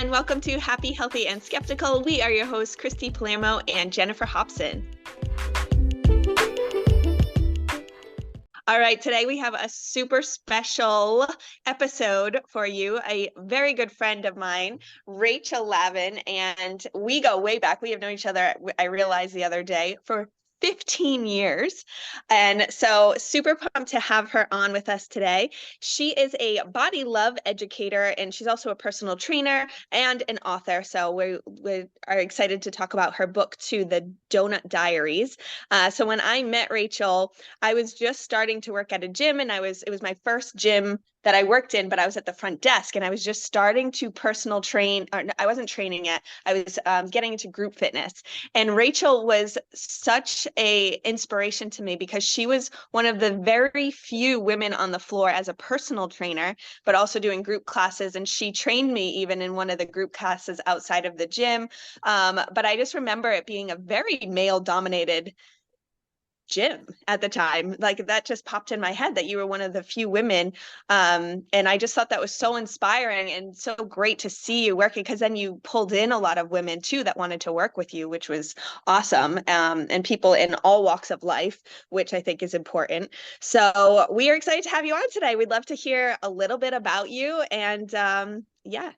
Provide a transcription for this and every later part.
and welcome to Happy, Healthy, and Skeptical. We are your hosts, Christy Palermo and Jennifer Hobson. All right, today we have a super special episode for you. A very good friend of mine, Rachel Lavin, and we go way back. We have known each other, I realized the other day, for 15 years. And so super pumped to have her on with us today. She is a body love educator, and she's also a personal trainer and an author. So we are excited to talk about her book too, the Doughnut Diaries. So when I met Rachel, I was just starting to work at a gym, and it was my first gym that I worked in, but I was at the front desk, and I was just starting to personal train, or I wasn't training yet. I was getting into group fitness. And Rachel was such a inspiration to me because she was one of the very few women on the floor as a personal trainer, but also doing group classes. And she trained me even in one of the group classes outside of the gym. But I just remember it being a very male dominated gym at the time. Like, that just popped in my head that you were one of the few women. And I just thought that was so inspiring and so great to see you working, because then you pulled in a lot of women too that wanted to work with you, which was awesome. And people in all walks of life, which I think is important. So we are excited to have you on today. We'd love to hear a little bit about you. And yeah.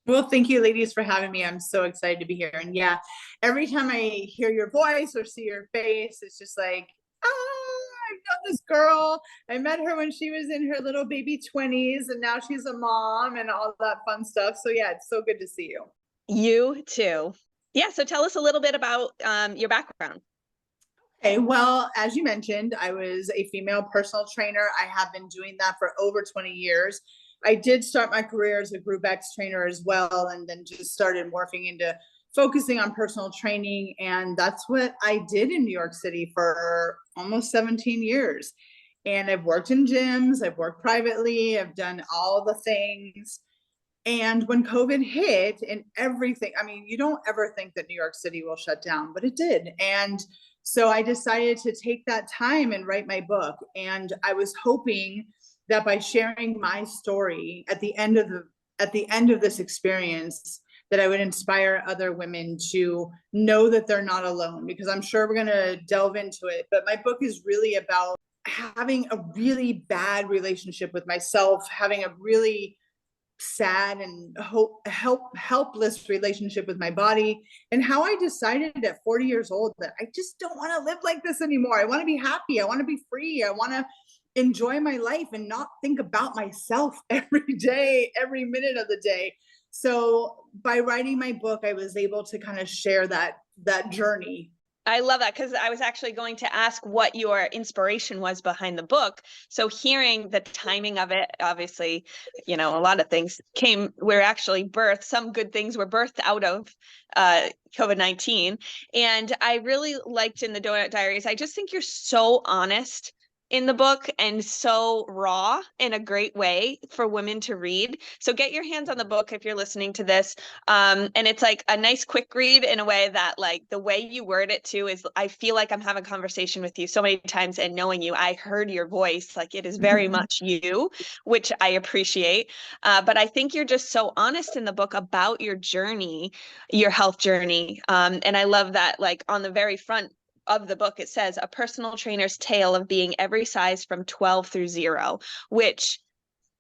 Well, thank you, ladies, for having me. I'm so excited to be here. And yeah, every time I hear your voice or see your face, it's just like, I know this girl. I met her when she was in her little baby 20s, and now she's a mom and all that fun stuff. So yeah, it's so good to see you. You too. Yeah, so tell us a little bit about your background. Okay, well, as you mentioned, I was a female personal trainer. I have been doing that for over 20 years. I did start my career as a Group X trainer as well, and then just started morphing into focusing on personal training. And that's what I did in New York City for almost 17 years. And I've worked in gyms, I've worked privately, I've done all the things. And when COVID hit and everything, I mean, you don't ever think that New York City will shut down, but it did. And so I decided to take that time and write my book. And I was hoping that by sharing my story at the end of this experience, that I would inspire other women to know that they're not alone, because I'm sure we're going to delve into it. But my book is really about having a really bad relationship with myself, having a really sad and helpless relationship with my body, and how I decided at 40 years old that I just don't want to live like this anymore. I want to be happy. I want to be free. I want to enjoy my life and not think about myself every day, every minute of the day. So by writing my book, I was able to kind of share that journey. I love that, because I was actually going to ask what your inspiration was behind the book. So hearing the timing of it, obviously, a lot of things were actually birthed. Some good things were birthed out of COVID-19. And I really liked in the Doughnut Diaries, I just think you're so honest in the book and so raw in a great way for women to read. So get your hands on the book if you're listening to this. And it's like a nice quick read in a way that, like, the way you word it too is, I feel like I'm having a conversation with you so many times, and knowing you, I heard your voice, like it is very much you, which I appreciate. But I think you're just so honest in the book about your journey, your health journey. And I love that, like, on the very front of the book, it says a personal trainer's tale of being every size from 12 through 0, which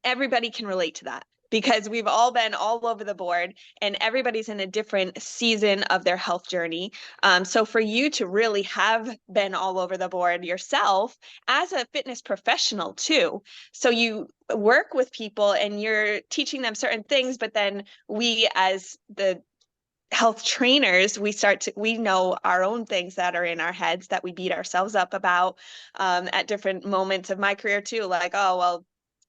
everybody can relate to that, because we've all been all over the board and everybody's in a different season of their health journey. So for you to really have been all over the board yourself as a fitness professional too, so you work with people and you're teaching them certain things, but then we as the health trainers, we know our own things that are in our heads that we beat ourselves up about at different moments of my career too. Like, oh, well,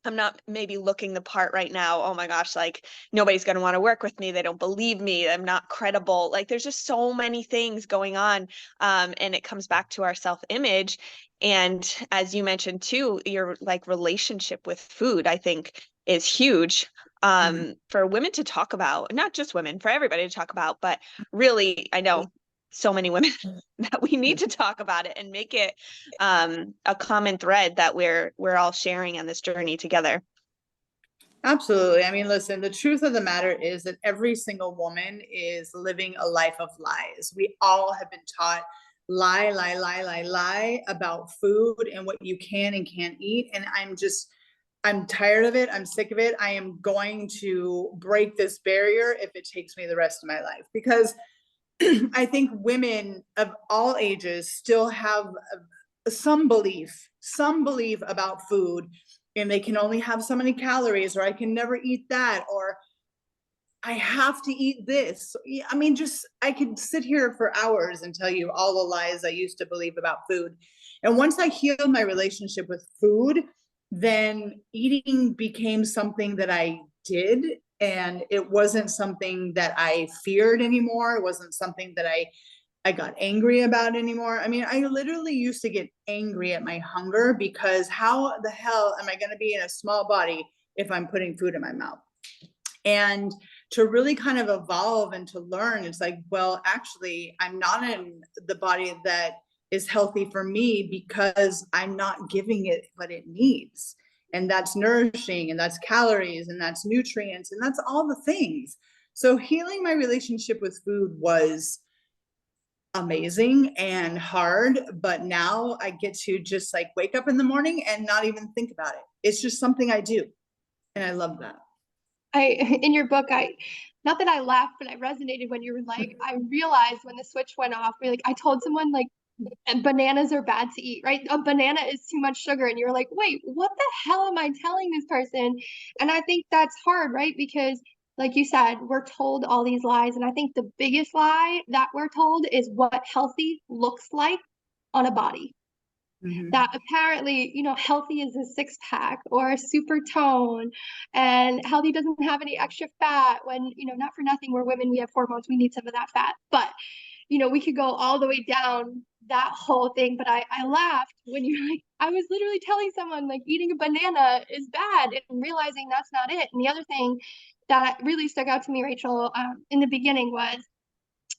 I'm not maybe looking the part right now. Oh my gosh, like nobody's going to want to work with me. They don't believe me. I'm not credible. Like, there's just so many things going on. And it comes back to our self-image. And as you mentioned too, your like relationship with food, I think, is huge for women to talk about, not just women, for everybody to talk about, but really, I know so many women that we need to talk about it and make it a common thread that we're all sharing on this journey together. Absolutely. I mean, listen, the truth of the matter is that every single woman is living a life of lies. We all have been taught lie, lie, lie, lie, lie about food and what you can and can't eat. And I'm tired of it. I'm sick of it. I am going to break this barrier if it takes me the rest of my life, because I think women of all ages still have some belief about food, and they can only have so many calories, or I can never eat that, or I have to eat this. I mean, just I could sit here for hours and tell you all the lies I used to believe about food. And once I healed my relationship with food, then eating became something that I did. And it wasn't something that I feared anymore. It wasn't something that I got angry about anymore. I mean, I literally used to get angry at my hunger, because how the hell am I going to be in a small body if I'm putting food in my mouth? And to really kind of evolve and to learn, it's like, well, actually, I'm not in the body that is healthy for me because I'm not giving it what it needs. And that's nourishing, and that's calories, and that's nutrients, and that's all the things. So healing my relationship with food was amazing and hard, but now I get to just like wake up in the morning and not even think about it. It's just something I do. And I love that. In your book, not that I laughed, but I resonated when you were like, I realized when the switch went off, like, I told someone like, bananas are bad to eat, right? A banana is too much sugar. And you're like, wait, what the hell am I telling this person? And I think that's hard, right? Because like you said, we're told all these lies. And I think the biggest lie that we're told is what healthy looks like on a body. That apparently, healthy is a six pack or a super tone, and healthy doesn't have any extra fat when, not for nothing, we're women, we have hormones, we need some of that fat. But, we could go all the way down that whole thing. But I laughed when you're like, I was literally telling someone like eating a banana is bad and realizing that's not it. And the other thing that really stuck out to me, Rachel, in the beginning was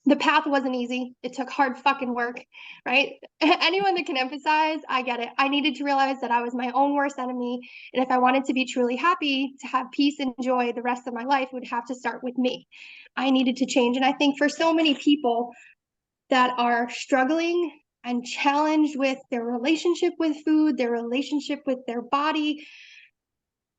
the path wasn't easy. It took hard fucking work, right? Anyone that can emphasize, I get it. I needed to realize that I was my own worst enemy. And if I wanted to be truly happy, to have peace and joy the rest of my life, it would have to start with me. I needed to change. And I think for so many people that are struggling and challenged with their relationship with food, their relationship with their body,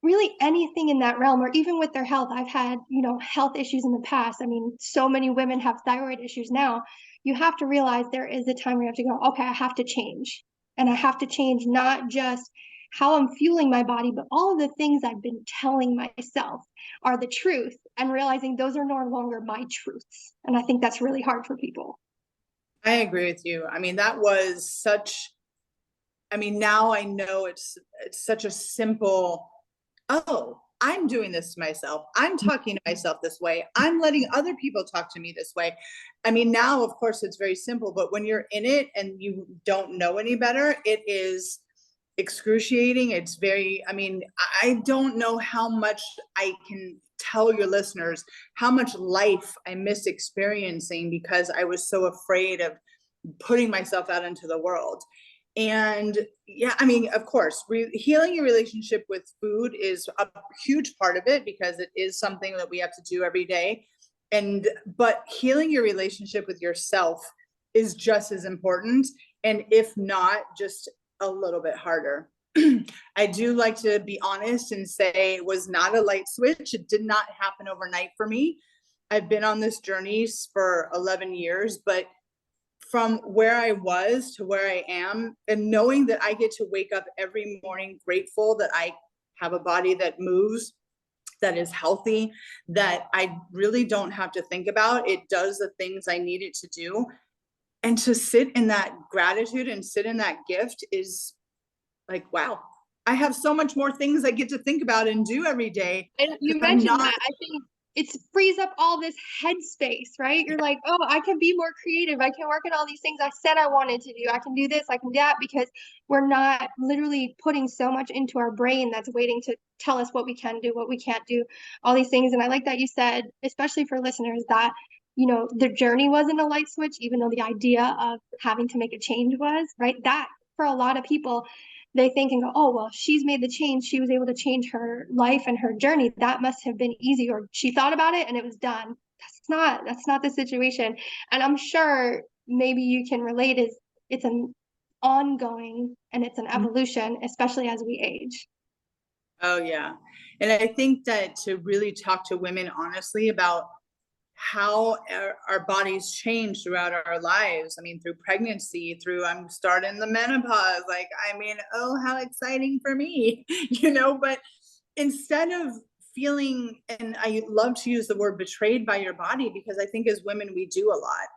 really anything in that realm, or even with their health. I've had, health issues in the past. I mean, so many women have thyroid issues now. You have to realize there is a time where you have to go, okay, I have to change. And I have to change not just how I'm fueling my body, but all of the things I've been telling myself are the truth, and realizing those are no longer my truths. And I think that's really hard for people. I agree with you. I mean, that was such, I mean, now I know it's such a simple, oh, I'm doing this to myself. I'm talking to myself this way. I'm letting other people talk to me this way. I mean, now, of course, it's very simple, but when you're in it and you don't know any better, it is excruciating. It's very, I mean, I don't know how much I can tell your listeners how much life I miss experiencing because I was so afraid of putting myself out into the world. And yeah, I mean, of course, healing your relationship with food is a huge part of it, because it is something that we have to do every day. But healing your relationship with yourself is just as important. And if not, just a little bit harder. I do like to be honest and say it was not a light switch. It did not happen overnight for me. I've been on this journey for 11 years, but from where I was to where I am, and knowing that I get to wake up every morning grateful that I have a body that moves, that is healthy, that I really don't have to think about. It does the things I need it to do. And to sit in that gratitude and sit in that gift is like, wow, I have so much more things I get to think about and do every day. And you mentioned that. I think it frees up all this headspace, right? You're like, oh, I can be more creative. I can work on all these things I said I wanted to do. I can do this, I can do that, because we're not literally putting so much into our brain that's waiting to tell us what we can do, what we can't do, all these things. And I like that you said, especially for listeners, that the journey wasn't a light switch, even though the idea of having to make a change was, right? That for a lot of people, they think and go, oh, well, she's made the change. She was able to change her life and her journey. That must have been easy, or she thought about it and it was done. That's not the situation. And I'm sure maybe you can relate, is it's an ongoing and it's an evolution, especially as we age. Oh yeah. And I think that to really talk to women honestly about how our bodies change throughout our lives. I mean, through pregnancy, through I'm starting the menopause. Like, I mean, oh, how exciting for me, but instead of feeling, and I love to use the word betrayed by your body, because I think as women, we do a lot.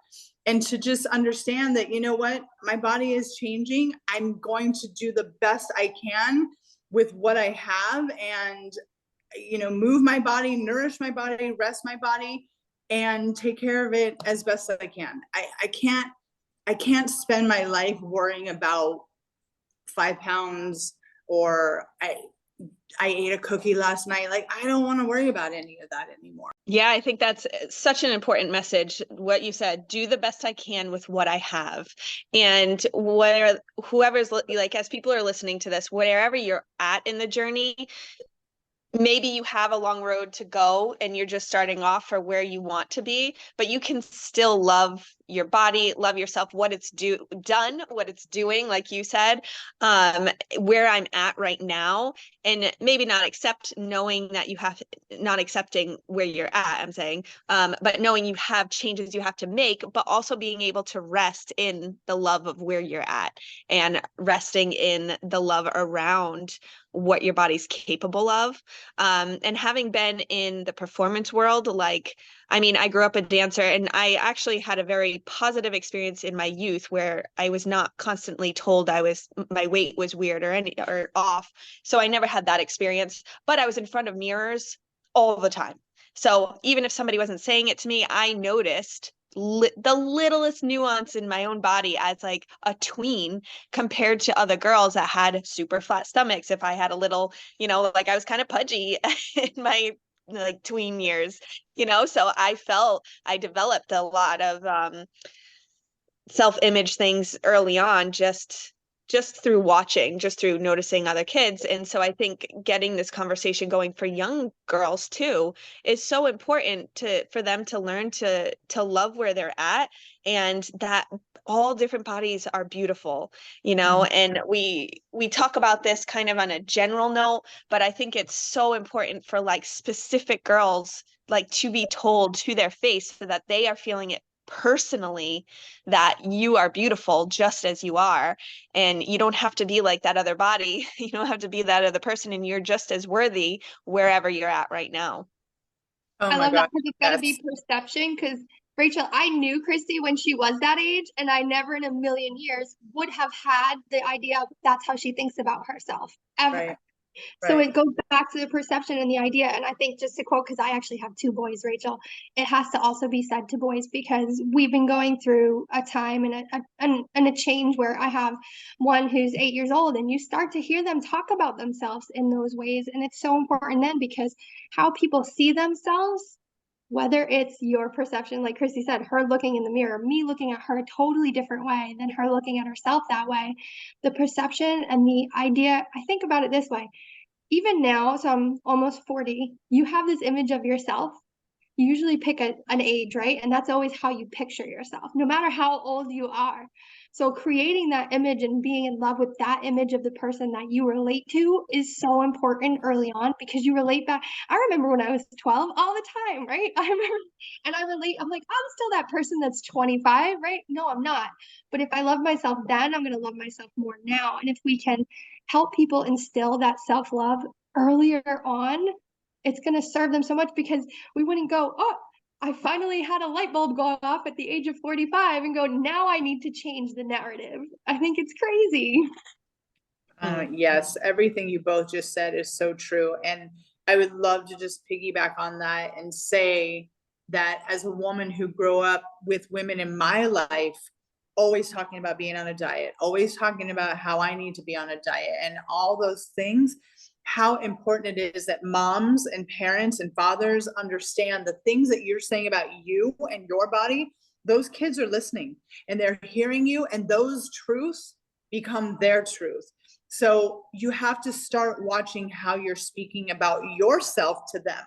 And to just understand that, what, my body is changing. I'm going to do the best I can with what I have, and, move my body, nourish my body, rest my body, and take care of it as best as I can. I can't spend my life worrying about 5 pounds, or I ate a cookie last night. Like, I don't want to worry about any of that anymore. Yeah, I think that's such an important message. What you said, do the best I can with what I have. And whoever's like, as people are listening to this, wherever you're at in the journey, maybe you have a long road to go and you're just starting off for where you want to be, but you can still love your body, love yourself, what it's what it's doing, like you said, where I'm at right now, and maybe not knowing that not accepting where you're at, I'm saying, but knowing you have changes you have to make, but also being able to rest in the love of where you're at and resting in the love around what your body's capable of. And having been in the performance world, I grew up a dancer, and I actually had a very positive experience in my youth where I was not constantly told my weight was weird or off. So I never had that experience, but I was in front of mirrors all the time. So even if somebody wasn't saying it to me, I noticed the littlest nuance in my own body as like a tween compared to other girls that had super flat stomachs. If I had a little, like I was kind of pudgy in my like tween years, so I developed a lot of self-image things early on, just through watching, just through noticing other kids. And so I think getting this conversation going for young girls too is so important for them to learn to love where they're at, and that all different bodies are beautiful, and we talk about this kind of on a general note, but I think it's so important for like specific girls, like to be told to their face so that they are feeling it personally, that you are beautiful just as you are, and you don't have to be like that other body. You don't have to be that other person, and you're just as worthy wherever you're at right now. Oh I my love God. that, because it's got to be perception. Because Rachel, I knew Christy when she was that age, and I never in a million years would have had the idea that's how she thinks about herself ever. Right. So Right. it goes back to the perception and the idea. And I think, just to quote, because I actually have 2 boys, Rachel, it has to also be said to boys, because we've been going through a time and a change where I have one who's 8 years old, and you start to hear them talk about themselves in those ways. And it's so important then, because how people see themselves, whether it's your perception, like Christy said, her looking in the mirror, me looking at her a totally different way than her looking at herself that way, the perception and the idea, I think about it this way. Even now, so I'm almost 40, you have this image of yourself. You usually pick an age, right? And that's always how you picture yourself, no matter how old you are. So creating that image and being in love with that image of the person that you relate to is so important early on, because you relate back. I remember when I was 12 all the time, right? I remember, and I relate, I'm like, I'm still that person that's 25, right? No, I'm not. But if I love myself then, I'm going to love myself more now. And if we can help people instill that self-love earlier on, it's going to serve them so much, because we wouldn't go, oh, I finally had a light bulb go off at the age of 45 and go, now I need to change the narrative. I think it's crazy. Yes, everything you both just said is so true. And I would love to just piggyback on that and say that as a woman who grew up with women in my life, always talking about being on a diet, always talking about how I need to be on a diet and all those things, how important it is that moms and parents and fathers understand the things that you're saying about you and your body. Those kids are listening and they're hearing you, and those truths become their truth. So you have to start watching how you're speaking about yourself to them,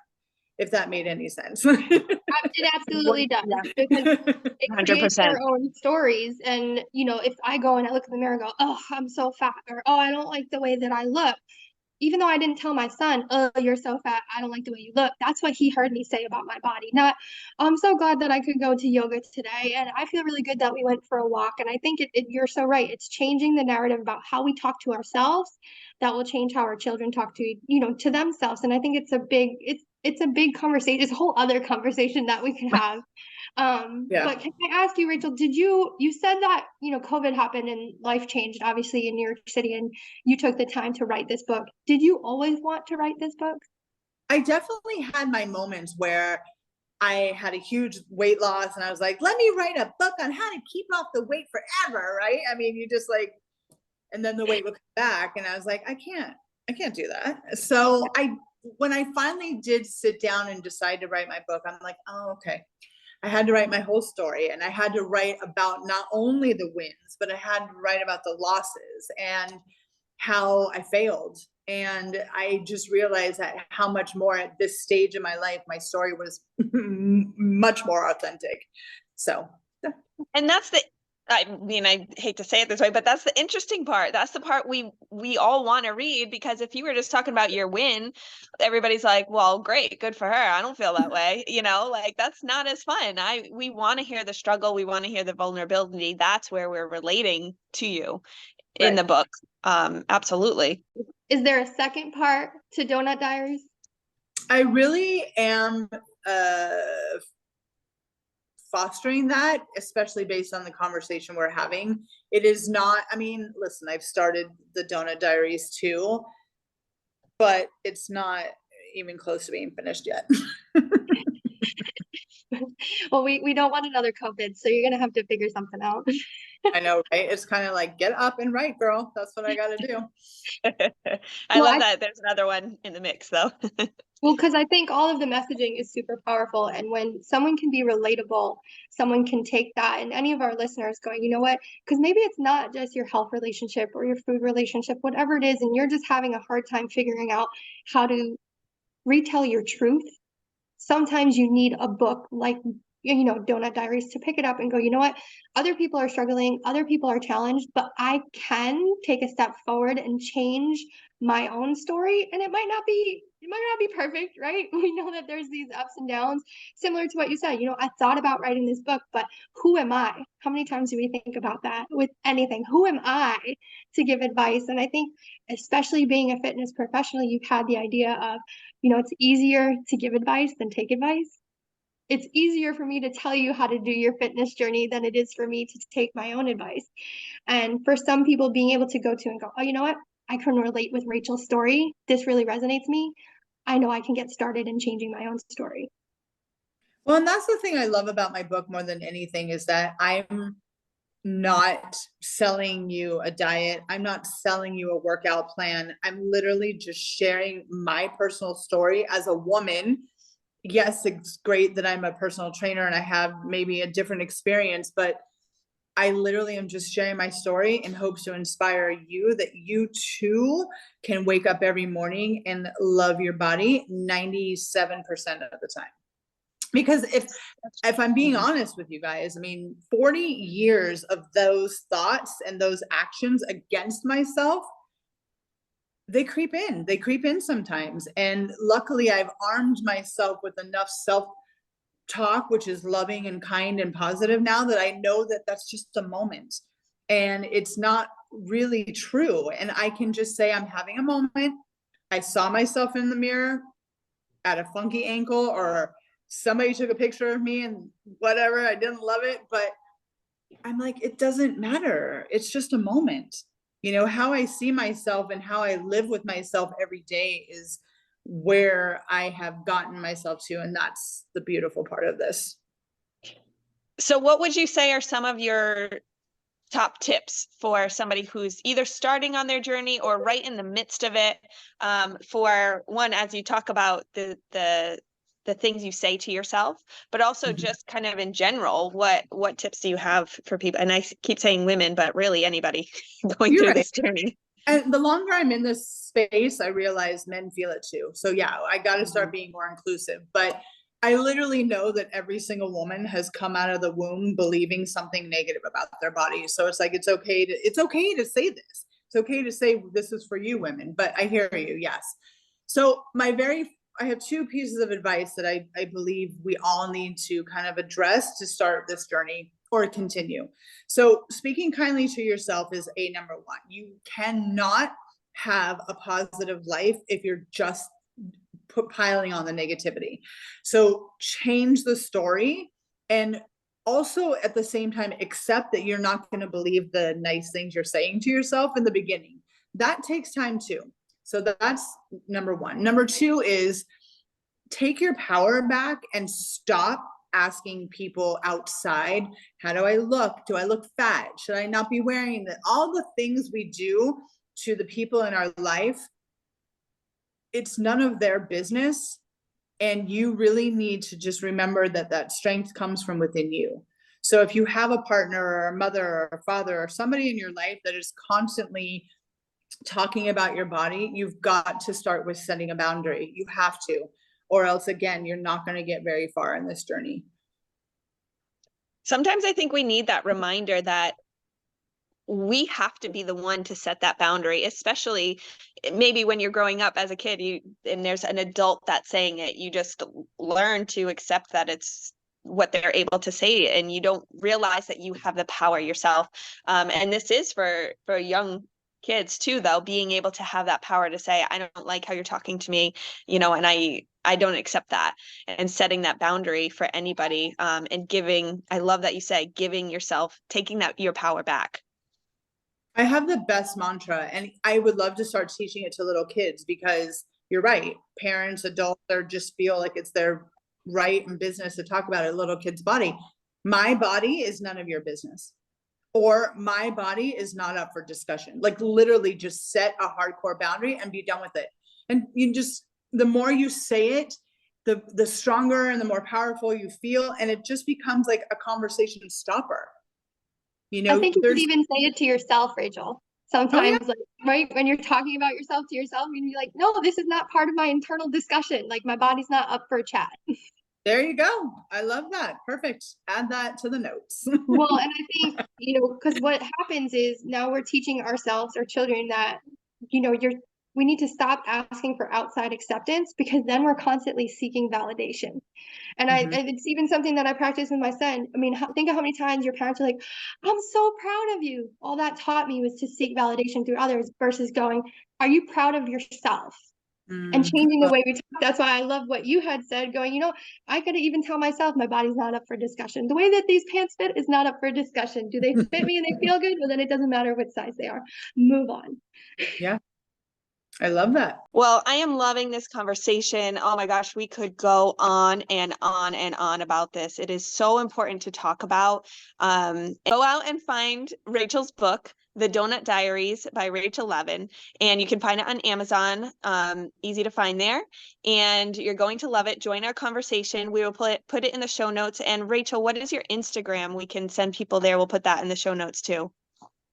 if that made any sense. It absolutely does, because it creates 100%. their own stories. And, you know, if I go and I look in the mirror and go, oh, I'm so fat, or, oh, I don't like the way that I look, even though I didn't tell my son, oh, you're so fat, I don't like the way you look, that's what he heard me say about my body. Not, I'm so glad that I could go to yoga today, and I feel really good that we went for a walk. And I think you're so right. It's changing the narrative about how we talk to ourselves that will change how our children talk to, you know, to themselves. And I think it's a big conversation. It's a whole other conversation that we could have. Yeah. But can I ask you, Rachel, you said that, you know, COVID happened and life changed, obviously, in New York City, and you took the time to write this book. Did you always want to write this book? I definitely had my moments where I had a huge weight loss and I was like, let me write a book on how to keep off the weight forever, right? I mean, you just like, and then the weight would come back and I was like, I can't do that. So when I finally did sit down and decide to write my book, I'm like, oh, okay. I had to write my whole story, and I had to write about not only the wins, but I had to write about the losses and how I failed. And I just realized that how much more at this stage in my life, my story was much more authentic. So, And that's I mean, I hate to say it this way, but that's the interesting part. That's the part we all want to read, because if you were just talking about your win, everybody's like, well, great, good for her. I don't feel that way. You know, like that's not as fun. We want to hear the struggle. We want to hear the vulnerability. That's where we're relating to you in the book. Absolutely. Is there a second part to Doughnut Diaries? I really am fostering that, especially based on the conversation we're having. It is not, I mean, listen, I've started the Doughnut Diaries too, but it's not even close to being finished yet. Well, we don't want another COVID, so you're gonna have to figure something out. I know, right? It's kind of like, get up and write, girl. That's what I got to do. I love that. There's another one in the mix, though. Well, because I think all of the messaging is super powerful. And when someone can be relatable, someone can take that, and any of our listeners going, you know what? Because maybe it's not just your health relationship or your food relationship, whatever it is, and you're just having a hard time figuring out how to retell your truth. Sometimes you need a book like, you know, Doughnut Diaries to pick it up and go, you know what? Other people are struggling, other people are challenged, but I can take a step forward and change my own story. And it might not be perfect, right? We know that there's these ups and downs, similar to what you said. You know, I thought about writing this book, but who am I? How many times do we think about that with anything? Who am I to give advice? And I think, especially being a fitness professional, you've had the idea of, you know, it's easier to give advice than take advice. It's easier for me to tell you how to do your fitness journey than it is for me to take my own advice. And for some people, being able to go to and go, oh, you know what? I can relate with Rachel's story. This really resonates me. I know I can get started in changing my own story. Well, and that's the thing I love about my book more than anything, is that I'm not selling you a diet. I'm not selling you a workout plan. I'm literally just sharing my personal story as a woman. Yes, it's great that I'm a personal trainer and I have maybe a different experience, but I literally am just sharing my story in hopes to inspire you, that you too can wake up every morning and love your body 97% of the time. Because if I'm being honest with you guys, I mean, 40 years of those thoughts and those actions against myself, they creep in sometimes. And luckily I've armed myself with enough self-talk, which is loving and kind and positive, now that I know that that's just a moment and it's not really true. And I can just say, I'm having a moment. I saw myself in the mirror at a funky ankle, or somebody took a picture of me and whatever, I didn't love it, but I'm like, it doesn't matter. It's just a moment. You know, how I see myself and how I live with myself every day is where I have gotten myself to. And that's the beautiful part of this. So what would you say are some of your top tips for somebody who's either starting on their journey or right in the midst of it? For one, as you talk about the things you say to yourself, but also just kind of in general, what tips do you have for people? And I keep saying women, but really anybody going through this journey. And the longer I'm in this space, I realize men feel it too. So yeah, I got to start being more inclusive. But I literally know that every single woman has come out of the womb believing something negative about their body. So it's like, it's okay to say this. It's okay to say this is for you women, but I hear you. Yes. So I have two pieces of advice that I believe we all need to kind of address to start this journey or continue. So speaking kindly to yourself is number one. You cannot have a positive life if you're just piling on the negativity. So change the story, and also at the same time accept that you're not going to believe the nice things you're saying to yourself in the beginning. That takes time too. So that's number one. Number two is take your power back and stop asking people outside, how do I look? Do I look fat? Should I not be wearing that? All the things we do to the people in our life, it's none of their business. And you really need to just remember that that strength comes from within you. So if you have a partner or a mother or a father or somebody in your life that is constantly talking about your body, you've got to start with setting a boundary. You have to, or else again, you're not going to get very far in this journey. Sometimes I think we need that reminder that we have to be the one to set that boundary, especially maybe when you're growing up as a kid, and there's an adult that's saying it, you just learn to accept that it's what they're able to say, and you don't realize that you have the power yourself. And this is for young kids too, though, being able to have that power to say, I don't like how you're talking to me, and I don't accept that, and setting that boundary for anybody, and giving, I love that you say, giving yourself, taking your power back. I have the best mantra, and I would love to start teaching it to little kids, because you're right. Parents, adults, they just feel like it's their right and business to talk about a little kid's body. My body is none of your business, or my body is not up for discussion. Like literally just set a hardcore boundary and be done with it. And the more you say it, the stronger and the more powerful you feel. And it just becomes like a conversation stopper. I think you could even say it to yourself, Rachel. Sometimes, like, right, when you're talking about yourself to yourself, you can be like, no, this is not part of my internal discussion. Like, my body's not up for a chat. There you go. I love that. Perfect. Add that to the notes. Well, and I think, because what happens is now we're teaching ourselves, our children, that, we need to stop asking for outside acceptance, because then we're constantly seeking validation. And it's even something that I practice with my son. I mean, think of how many times your parents are like, I'm so proud of you. All that taught me was to seek validation through others versus going, are you proud of yourself? And changing the way we talk. That's why I love what you had said, going, I could even tell myself my body's not up for discussion. The way that these pants fit is not up for discussion. Do they fit me and they feel good? Well, then it doesn't matter what size they are. Move on. Yeah. I love that. Well, I am loving this conversation. Oh my gosh, we could go on and on and on about this. It is so important to talk about. Go out and find Rachel's book, The Doughnut Diaries by Rachel Lavin, and you can find it on Amazon. Easy to find there, and you're going to love it. Join our conversation. We will put it in the show notes. And Rachel, what is your Instagram? We can send people there. We'll put that in the show notes too.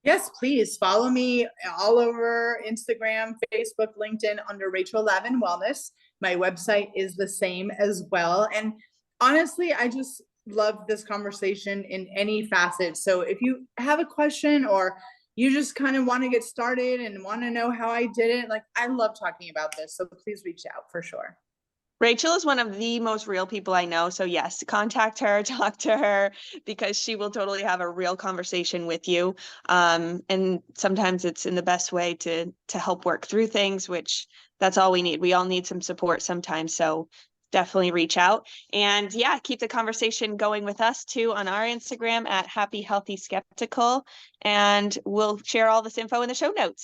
Yes, please follow me all over Instagram, Facebook, LinkedIn under Rachel Lavin Wellness. My website is the same as well. And honestly, I just love this conversation in any facet. So if you have a question, or you just kind of want to get started and want to know how I did it, like, I love talking about this. So please reach out for sure. Rachel is one of the most real people I know. So yes, contact her, talk to her, because she will totally have a real conversation with you. And sometimes it's in the best way to help work through things, which that's all we need. We all need some support sometimes. So definitely reach out, and yeah, keep the conversation going with us too on our Instagram at Happy Healthy Skeptical. And we'll share all this info in the show notes.